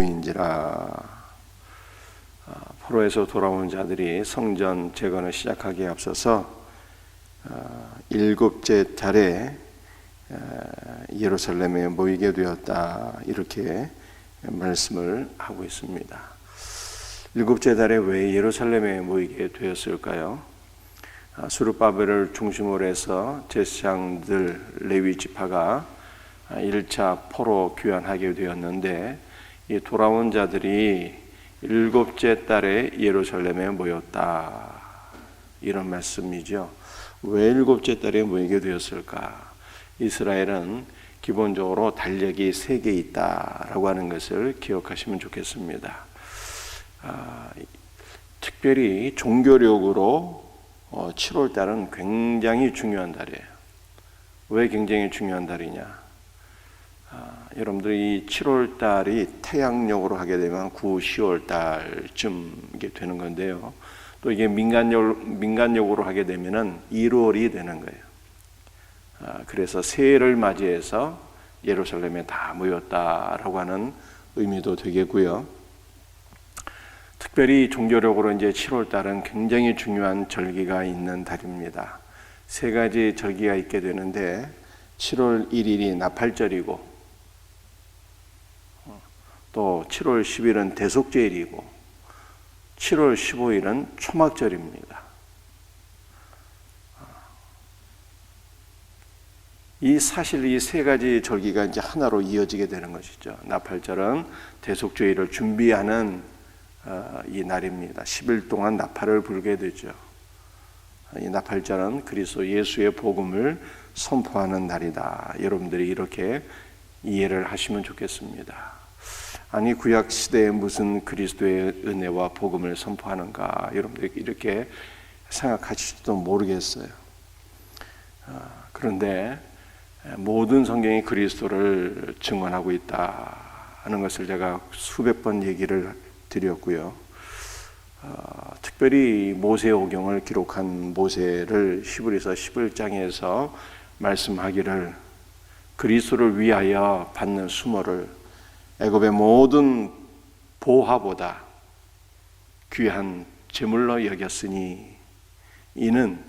인지라. 포로에서 돌아온 자들이 성전 재건을 시작하기에 앞서서 일곱째 달에 예루살렘에 모이게 되었다, 이렇게 말씀을 하고 있습니다. 일곱째 달에 왜 예루살렘에 모이게 되었을까요? 스룹바벨을 중심으로 해서 제사장들 레위 지파가 1차 포로 귀환하게 되었는데, 이 돌아온 자들이 일곱째 달에 예루살렘에 모였다, 이런 말씀이죠. 왜 일곱째 달에 모이게 되었을까? 이스라엘은 기본적으로 달력이 3개 있다라고 하는 것을 기억하시면 좋겠습니다. 특별히 종교력으로 7월 달은 굉장히 중요한 달이에요. 왜 굉장히 중요한 달이냐? 여러분들이 7월 달이 태양력으로 하게 되면 9, 10월 달쯤 이게 되는 건데요. 또 이게 민간력으로 하게 되면은 1월이 되는 거예요. 그래서 새해를 맞이해서 예루살렘에 다 모였다라고 하는 의미도 되겠고요. 특별히 종교력으로 이제 7월 달은 굉장히 중요한 절기가 있는 달입니다. 3가지 절기가 있게 되는데, 7월 1일이 나팔절이고, 또 7월 10일은 대속죄일이고, 7월 15일은 초막절입니다. 사실 이 3가지 절기가 이제 하나로 이어지게 되는 것이죠. 나팔절은 대속죄일을 준비하는 이 날입니다. 10일 동안 나팔을 불게 되죠. 이 나팔절은 그리스도 예수의 복음을 선포하는 날이다. 여러분들이 이렇게 이해를 하시면 좋겠습니다. 아니, 구약 시대에 무슨 그리스도의 은혜와 복음을 선포하는가, 여러분들이 이렇게 생각하실지도 모르겠어요. 그런데 모든 성경이 그리스도를 증언하고 있다는 것을 제가 수백 번 얘기를 드렸고요. 특별히 모세오경을 기록한 모세를 히브리서 11장에서 말씀하기를, 그리스도를 위하여 받는 수모를 애굽의 모든 보화보다 귀한 제물로 여겼으니 이는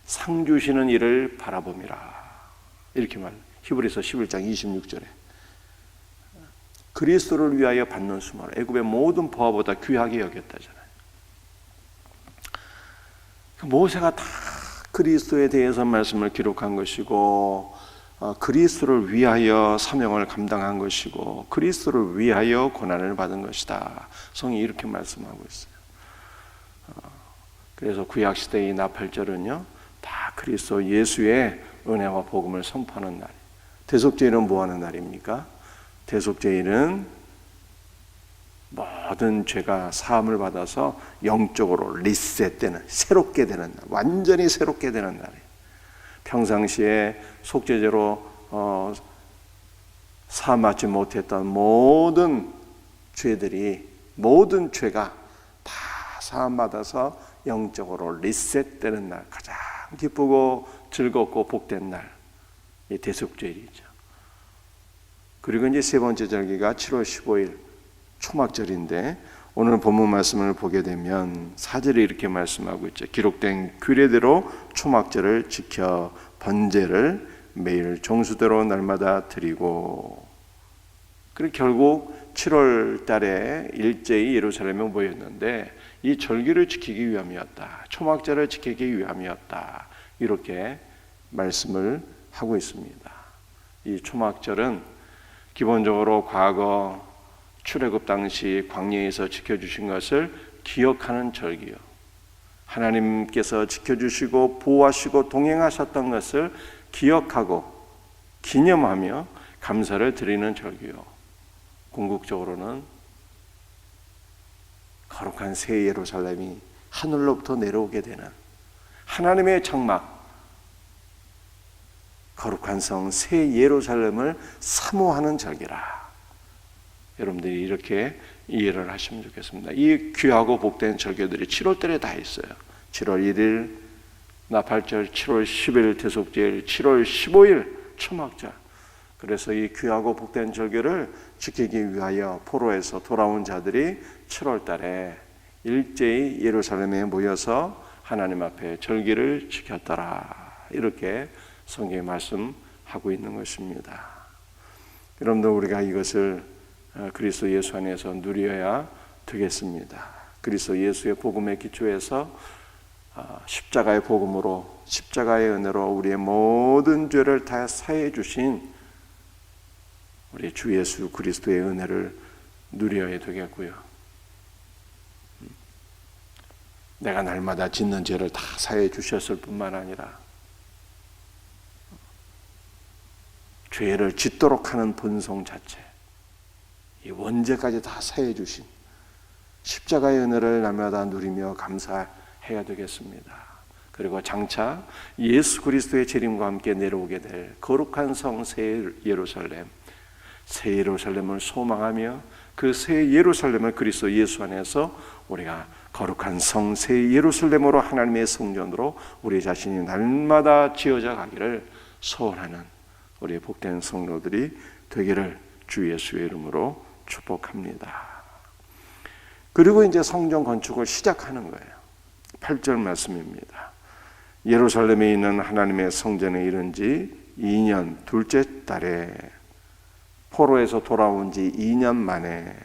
상 주시는 이를 바라봄이라, 이렇게 히브리서 11장 26절에 그리스도를 위하여 받는 수모를 애굽의 모든 보화보다 귀하게 여겼다잖아요. 모세가 다 그리스도에 대해서 말씀을 기록한 것이고, 그리스도를 위하여 사명을 감당한 것이고, 그리스도를 위하여 고난을 받은 것이다. 성경이 이렇게 말씀하고 있어요. 그래서 구약시대의 나팔절은요, 다 그리스도 예수의 은혜와 복음을 선포하는 날. 대속죄일은 뭐하는 날입니까? 대속죄일은 모든 죄가 사함을 받아서 영적으로 리셋되는, 새롭게 되는 날, 완전히 새롭게 되는 날이에요. 평상시에 속죄제로 사함받지 못했던 모든 죄들이, 모든 죄가 다 사함받아서 영적으로 리셋되는 날, 가장 기쁘고 즐겁고 복된 날, 이 대속죄일이죠. 그리고 이제 3번째 절기가 7월 15일 초막절인데, 오늘 본문 말씀을 보게 되면 4절에 이렇게 말씀하고 있죠. 기록된 규례대로 초막절을 지켜 번제를 매일 정수대로 날마다 드리고, 그리고 결국 7월 달에 일제히 예루살렘에 모였는데, 이 절기를 지키기 위함이었다, 초막절을 지키기 위함이었다, 이렇게 말씀을 하고 있습니다. 이 초막절은 기본적으로 과거 출애굽 당시 광야에서 지켜주신 것을 기억하는 절기요, 하나님께서 지켜주시고 보호하시고 동행하셨던 것을 기억하고 기념하며 감사를 드리는 절기요, 궁극적으로는 거룩한 새 예루살렘이 하늘로부터 내려오게 되는 하나님의 장막, 거룩한 성 새 예루살렘을 사모하는 절기라. 여러분들이 이렇게 이해를 하시면 좋겠습니다. 이 귀하고 복된 절기들이 7월달에 다 있어요. 7월 1일 나팔절, 7월 10일 대속죄일, 7월 15일 초막절. 그래서 이 귀하고 복된 절기를 지키기 위하여 포로에서 돌아온 자들이 7월 달에 일제히 예루살렘에 모여서 하나님 앞에 절기를 지켰더라. 이렇게 성경에 말씀하고 있는 것입니다. 여러분들, 우리가 이것을 그리스도 예수 안에서 누려야 되겠습니다. 그리스도 예수의 복음에 기초해서 십자가의 복음으로, 십자가의 은혜로 우리의 모든 죄를 다 사해 주신 우리 주 예수 그리스도의 은혜를 누려야 되겠고요. 내가 날마다 짓는 죄를 다 사해 주셨을 뿐만 아니라 죄를 짓도록 하는 본성 자체, 이 원죄까지 다 사해 주신 십자가의 은혜를 날마다 누리며 감사해야 되겠습니다. 그리고 장차 예수 그리스도의 재림과 함께 내려오게 될 거룩한 성 새 예루살렘, 새 예루살렘을 소망하며 그 새 예루살렘을 그리스도 예수 안에서 우리가 거룩한 성 새 예루살렘으로, 하나님의 성전으로 우리 자신이 날마다 지어져 가기를 소원하는 우리의 복된 성도들이 되기를 주 예수의 이름으로 축복합니다. 그리고 이제 성전 건축을 시작하는 거예요. 8절 말씀입니다. 예루살렘에 있는 하나님의 성전에 이른 지 2년 둘째 달에, 포로에서 돌아온 지 2년 만에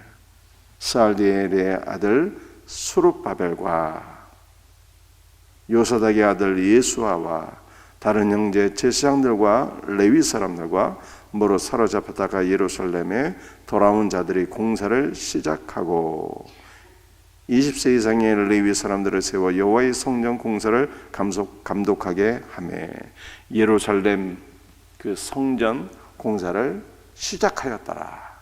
스알디엘의 아들 수룹바벨과 요사닥의 아들 예수아와 다른 형제 제사장들과 레위 사람들과 모로 사로잡혔다가 예루살렘에 돌아온 자들이 공사를 시작하고 20세 이상의 레위 사람들을 세워 여호와의 성전 공사를 감독하게 하매, 예루살렘 그 성전 공사를 시작하였더라.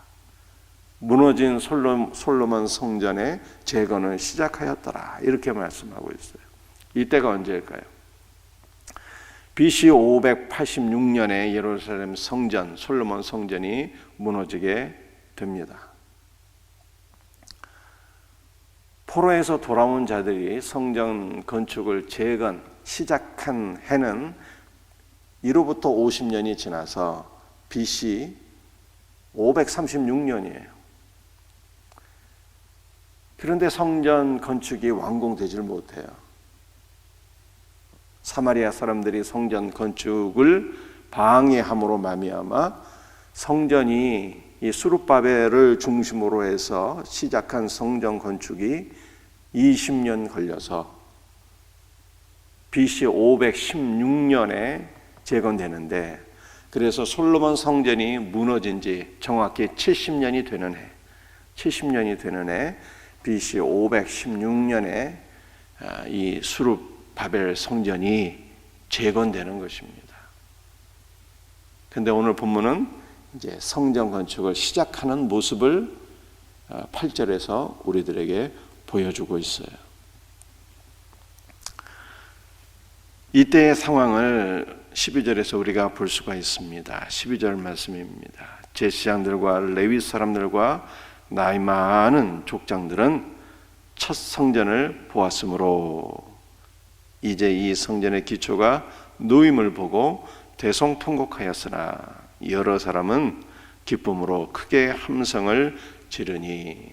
무너진 솔로몬 성전의 재건을 시작하였더라. 이렇게 말씀하고 있어요. 이때가 언제일까요? BC 586년에 예루살렘 성전, 솔로몬 성전이 무너지게 됩니다. 포로에서 돌아온 자들이 성전 건축을 재건 시작한 해는 이로부터 50년이 지나서 BC 536년이에요. 그런데 성전 건축이 완공되질 못해요. 사마리아 사람들이 성전 건축을 방해함으로 말미암아 성전이 이 수룹바벨을 중심으로 해서 시작한 성전 건축이 20년 걸려서 BC 516년에 재건되는데, 그래서 솔로몬 성전이 무너진 지 정확히 70년이 되는 해 BC 516년에 이 수룹바벨 성전이 재건되는 것입니다. 그런데 오늘 본문은 이제 성전 건축을 시작하는 모습을 8절에서 우리들에게 보여주고 있어요. 이때의 상황을 12절에서 우리가 볼 수가 있습니다. 12절 말씀입니다. 제사장들과 레위 사람들과 나이 많은 족장들은 첫 성전을 보았으므로 이제 이 성전의 기초가 놓임을 보고 대성통곡하였으나 여러 사람은 기쁨으로 크게 함성을 지르니.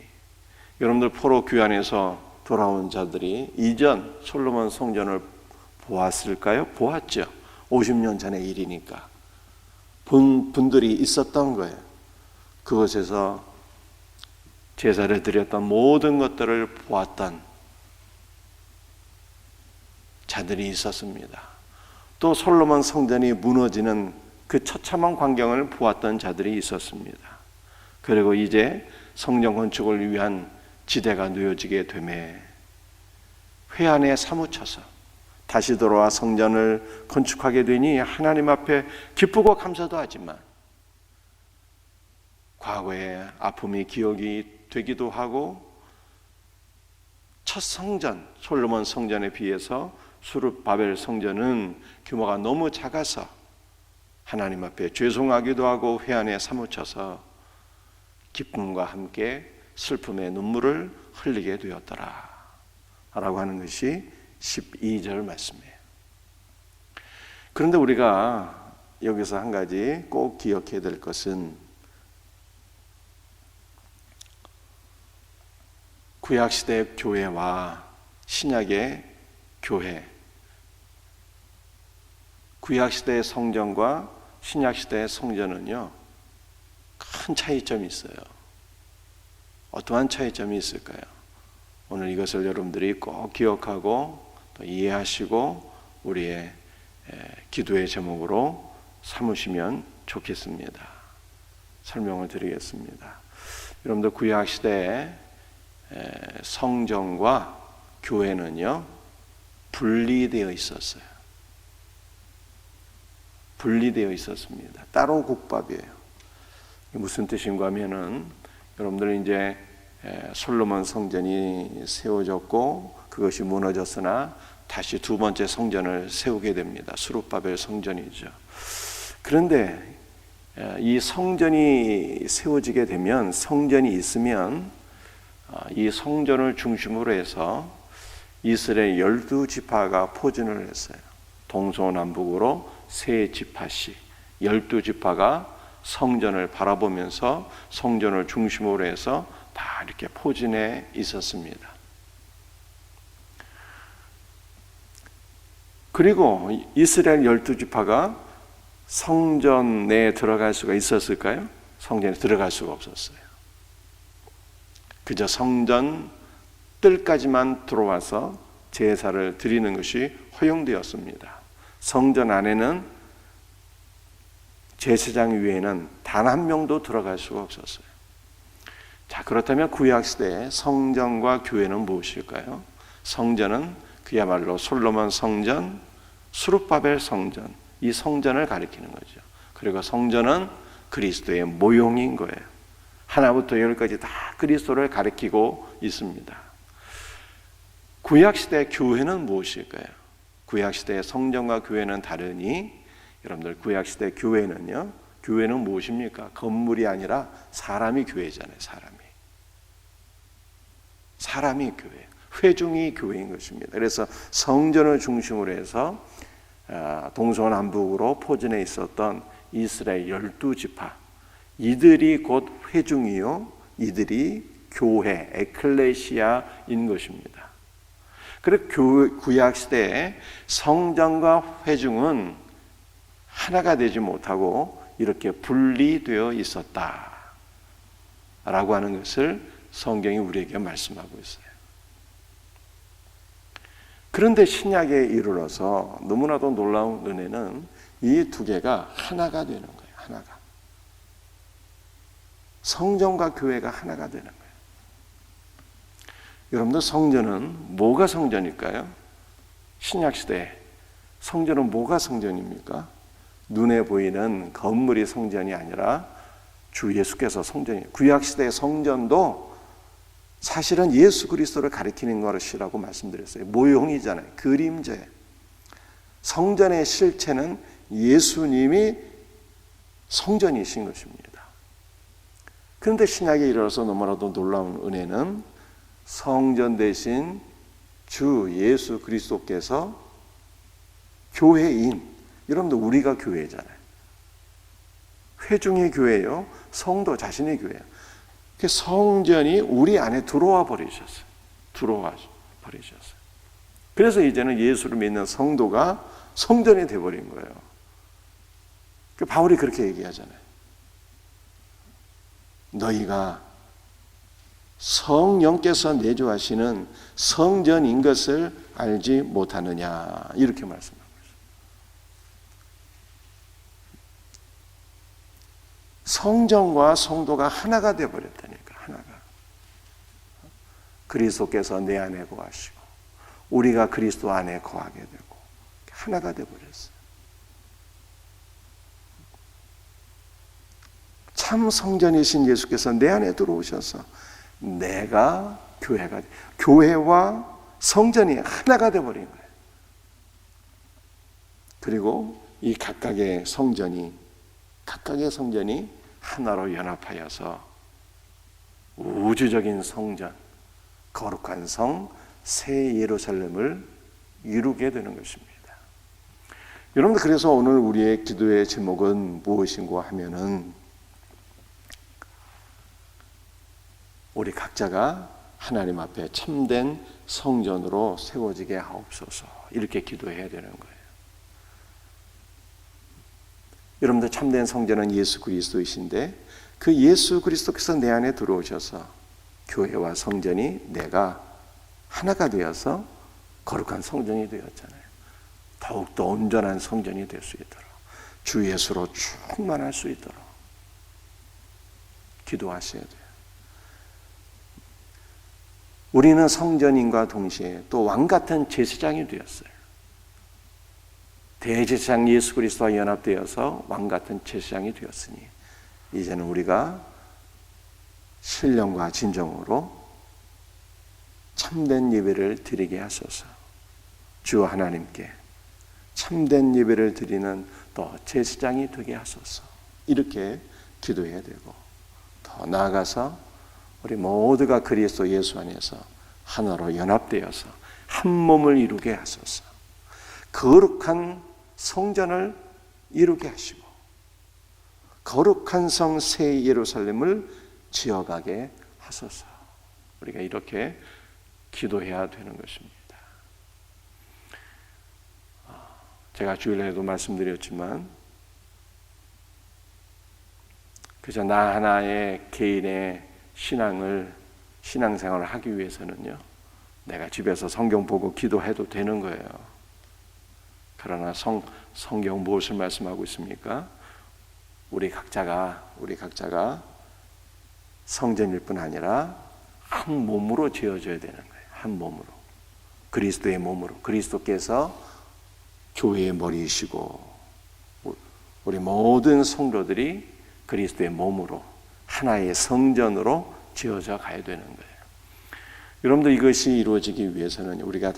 여러분들, 포로 귀환에서 돌아온 자들이 이전 솔로몬 성전을 보았을까요? 보았죠. 50년 전의 일이니까 본 분들이 있었던 거예요. 그곳에서 제사를 드렸던 모든 것들을 보았던 자들이 있었습니다. 또 솔로몬 성전이 무너지는 그 처참한 광경을 보았던 자들이 있었습니다. 그리고 이제 성전 건축을 위한 지대가 놓여지게 되매 회한에 사무쳐서 다시 돌아와 성전을 건축하게 되니 하나님 앞에 기쁘고 감사도 하지만 과거의 아픔이 기억이 되기도 하고, 첫 성전 솔로몬 성전에 비해서 수룹바벨 성전은 규모가 너무 작아서 하나님 앞에 죄송하기도 하고 회한에 사무쳐서 기쁨과 함께 슬픔의 눈물을 흘리게 되었더라 라고 하는 것이 12절 말씀이에요. 그런데 우리가 여기서 한 가지 꼭 기억해야 될 것은 구약시대의 교회와 신약의 교회, 구약시대의 성전과 신약시대의 성전은요, 큰 차이점이 있어요. 어떠한 차이점이 있을까요? 오늘 이것을 여러분들이 꼭 기억하고 또 이해하시고 우리의 기도의 제목으로 삼으시면 좋겠습니다. 설명을 드리겠습니다. 여러분들 구약시대의 성전과 교회는요, 분리되어 있었어요. 분리되어 있었습니다. 따로 국밥이에요. 무슨 뜻인가 하면은 여러분들 이제 솔로몬 성전이 세워졌고 그것이 무너졌으나 다시 두 번째 성전을 세우게 됩니다. 수룹바벨 성전이죠. 그런데 이 성전이 세워지게 되면, 성전이 있으면 이 성전을 중심으로 해서 이스라엘 12지파가 포진을 했어요. 동서남북으로 세 지파씩 12지파가 성전을 바라보면서 성전을 중심으로 해서 다 이렇게 포진해 있었습니다. 그리고 이스라엘 12지파가 성전 내에 들어갈 수가 있었을까요? 성전에 들어갈 수가 없었어요. 그저 성전 뜰까지만 들어와서 제사를 드리는 것이 허용되었습니다. 성전 안에는 제사장 위에는 단 한 명도 들어갈 수가 없었어요. 자, 그렇다면 구약시대의 성전과 교회는 무엇일까요? 성전은 그야말로 솔로몬 성전, 수룹바벨 성전, 이 성전을 가리키는 거죠. 그리고 성전은 그리스도의 모형인 거예요. 하나부터 열까지 다 그리스도를 가리키고 있습니다. 구약시대의 교회는 무엇일까요? 구약시대의 성전과 교회는 다르니, 여러분들 구약시대 교회는요, 교회는 무엇입니까? 건물이 아니라 사람이 교회잖아요. 사람이 교회, 회중이 교회인 것입니다. 그래서 성전을 중심으로 해서 동서남북으로 포진해 있었던 이스라엘 12지파, 이들이 곧 회중이요, 이들이 교회, 에클레시아인 것입니다. 그리고 구약시대의 성전과 회중은 하나가 되지 못하고 이렇게 분리되어 있었다 라고 하는 것을 성경이 우리에게 말씀하고 있어요. 그런데 신약에 이르러서 너무나도 놀라운 은혜는 이 두 개가 하나가 되는 거예요. 하나가. 성전과 교회가 하나가 되는 거예요. 여러분들, 성전은 뭐가 성전일까요? 신약시대 성전은 뭐가 성전입니까? 눈에 보이는 건물이 성전이 아니라 주 예수께서 성전이에요. 구약시대의 성전도 사실은 예수 그리스도를 가리키는 것이라고 말씀드렸어요. 모형이잖아요. 그림자예요. 성전의 실체는 예수님이 성전이신 것입니다. 그런데 신약에 이르러서 너무나도 놀라운 은혜는 성전 대신 주 예수 그리스도께서 교회인, 여러분들 우리가 교회잖아요. 회중의 교회요, 성도 자신의 교회예요. 성전이 우리 안에 들어와 버리셨어요. 그래서 이제는 예수를 믿는 성도가 성전이 되어버린 거예요. 바울이 그렇게 얘기하잖아요. 너희가 성령께서 내주하시는 성전인 것을 알지 못하느냐, 이렇게 말씀합니다. 성전과 성도가 하나가 되어버렸다니까. 하나가. 그리스도께서 내 안에 거하시고 우리가 그리스도 안에 거하게 되고 하나가 되어버렸어요. 참 성전이신 예수께서 내 안에 들어오셔서 내가 교회와 성전이 하나가 되어버린 거예요. 그리고 이 각각의 성전이 하나로 연합하여서 우주적인 성전, 거룩한 성, 새 예루살렘을 이루게 되는 것입니다. 여러분들, 그래서 오늘 우리의 기도의 제목은 무엇인고 하면은 우리 각자가 하나님 앞에 참된 성전으로 세워지게 하옵소서, 이렇게 기도해야 되는 거예요. 여러분들, 참된 성전은 예수 그리스도이신데 그 예수 그리스도께서 내 안에 들어오셔서 교회와 성전이 내가 하나가 되어서 거룩한 성전이 되었잖아요. 더욱더 온전한 성전이 될 수 있도록, 주 예수로 충만할 수 있도록 기도하셔야 돼요. 우리는 성전인과 동시에 또 왕같은 제사장이 되었어요. 대제사장 예수 그리스도와 연합되어서 왕같은 제사장이 되었으니 이제는 우리가 신령과 진정으로 참된 예배를 드리게 하소서. 주 하나님께 참된 예배를 드리는 또 제사장이 되게 하소서, 이렇게 기도해야 되고, 더 나아가서 우리 모두가 그리스도 예수 안에서 하나로 연합되어서 한 몸을 이루게 하소서. 거룩한 성전을 이루게 하시고 거룩한 성 새 예루살렘을 지어가게 하소서. 우리가 이렇게 기도해야 되는 것입니다. 제가 주일에도 말씀드렸지만 그저 나 하나의 개인의 신앙생활을 하기 위해서는요, 내가 집에서 성경 보고 기도해도 되는 거예요. 그러나 성경 무엇을 말씀하고 있습니까? 우리 각자가 성전일 뿐 아니라 한 몸으로 지어져야 되는 거예요. 한 몸으로, 그리스도의 몸으로. 그리스도께서 교회의 머리이시고 우리 모든 성도들이 그리스도의 몸으로 하나의 성전으로 지어져 가야 되는 거예요. 여러분들, 이것이 이루어지기 위해서는 우리가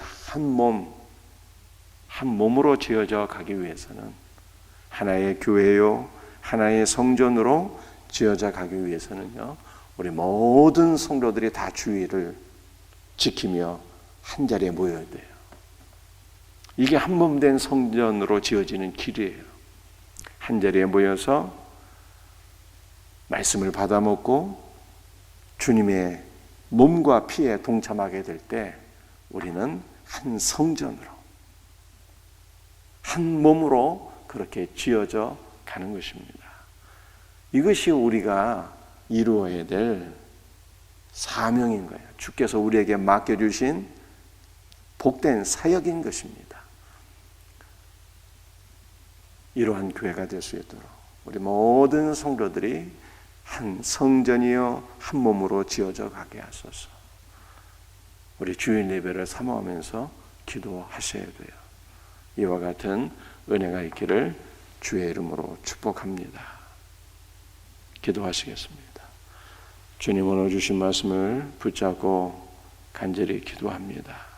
한 몸으로 지어져 가기 위해서는 하나의 교회요, 하나의 성전으로 지어져 가기 위해서는요, 우리 모든 성도들이 다 주의를 지키며 한 자리에 모여야 돼요. 이게 한 몸 된 성전으로 지어지는 길이에요. 한 자리에 모여서 말씀을 받아 먹고 주님의 몸과 피에 동참하게 될 때 우리는 한 성전으로, 한 몸으로 그렇게 지어져 가는 것입니다. 이것이 우리가 이루어야 될 사명인 거예요. 주께서 우리에게 맡겨주신 복된 사역인 것입니다. 이러한 교회가 될 수 있도록 우리 모든 성도들이 한 성전이요 한 몸으로 지어져 가게 하소서. 우리 주일 예배를 사모하면서 기도하셔야 돼요. 이와 같은 은혜가 있기를 주의 이름으로 축복합니다. 기도하시겠습니다. 주님, 오늘 주신 말씀을 붙잡고 간절히 기도합니다.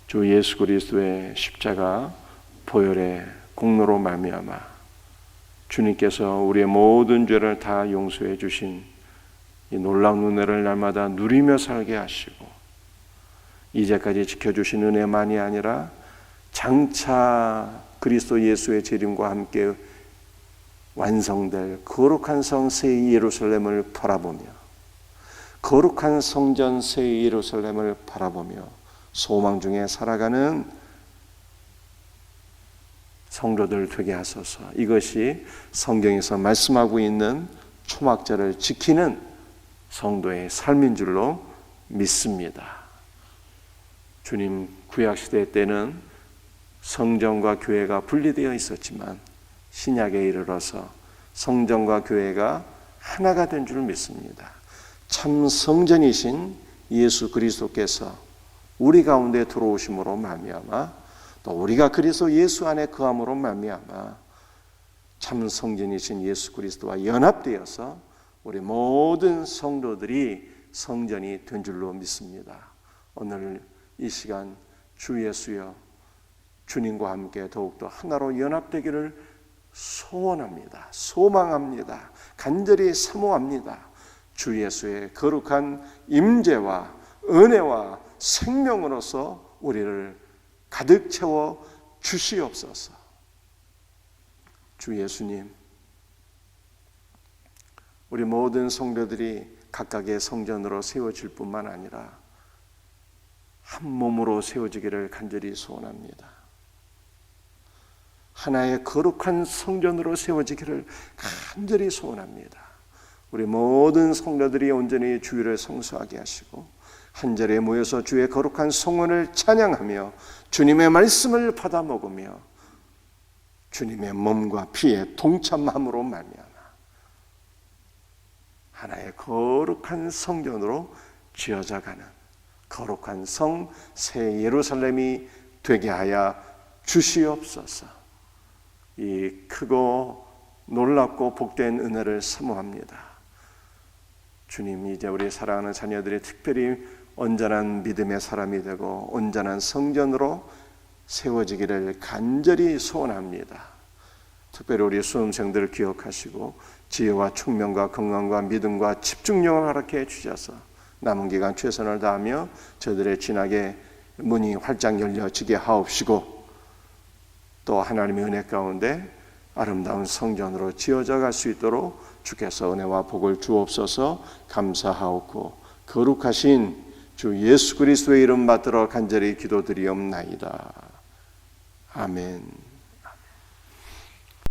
주 예수 그리스도의 십자가 보혈의 공로로 말미암아 주님께서 우리의 모든 죄를 다 용서해 주신 이 놀라운 은혜를 날마다 누리며 살게 하시고 이제까지 지켜주신 은혜만이 아니라 장차 그리스도 예수의 재림과 함께 완성될 거룩한 성 새 예루살렘을 바라보며 거룩한 성전 새 예루살렘을 바라보며 소망 중에 살아가는 성도들 되게 하소서. 이것이 성경에서 말씀하고 있는 초막절을 지키는 성도의 삶인 줄로 믿습니다. 주님, 구약시대 때는 성전과 교회가 분리되어 있었지만 신약에 이르러서 성전과 교회가 하나가 된 줄 믿습니다. 참 성전이신 예수 그리스도께서 우리 가운데 들어오심으로 말미암아 또 우리가 그리스도 예수 안에 거함으로 말미암아 참 성전이신 예수 그리스도와 연합되어서 우리 모든 성도들이 성전이 된 줄로 믿습니다. 오늘 이 시간 주 예수여 주님과 함께 더욱더 하나로 연합되기를 소원합니다. 소망합니다. 간절히 사모합니다. 주 예수의 거룩한 임재와 은혜와 생명으로서 우리를 가득 채워 주시옵소서. 주 예수님, 우리 모든 성도들이 각각의 성전으로 세워질 뿐만 아니라 한 몸으로 세워지기를 간절히 소원합니다. 하나의 거룩한 성전으로 세워지기를 간절히 소원합니다. 우리 모든 성도들이 온전히 주를 성수하게 하시고 한 자리에 모여서 주의 거룩한 성원을 찬양하며 주님의 말씀을 받아 먹으며 주님의 몸과 피에 동참함으로 말미암아 하나의 거룩한 성전으로 지어져가는 거룩한 성 새 예루살렘이 되게 하여 주시옵소서. 이 크고 놀랍고 복된 은혜를 사모합니다. 주님, 이제 우리 사랑하는 자녀들이 특별히 온전한 믿음의 사람이 되고 온전한 성전으로 세워지기를 간절히 소원합니다. 특별히 우리 수험생들을 기억하시고 지혜와 총명과 건강과 믿음과 집중력을 허락해 주셔서 남은 기간 최선을 다하며 저들의 진학의 문이 활짝 열려지게 하옵시고 또 하나님의 은혜 가운데 아름다운 성전으로 지어져 갈 수 있도록 주께서 은혜와 복을 주옵소서. 감사하옵고 거룩하신 주 예수 그리스도의 이름 받들어 간절히 기도드리옵나이다. 아멘.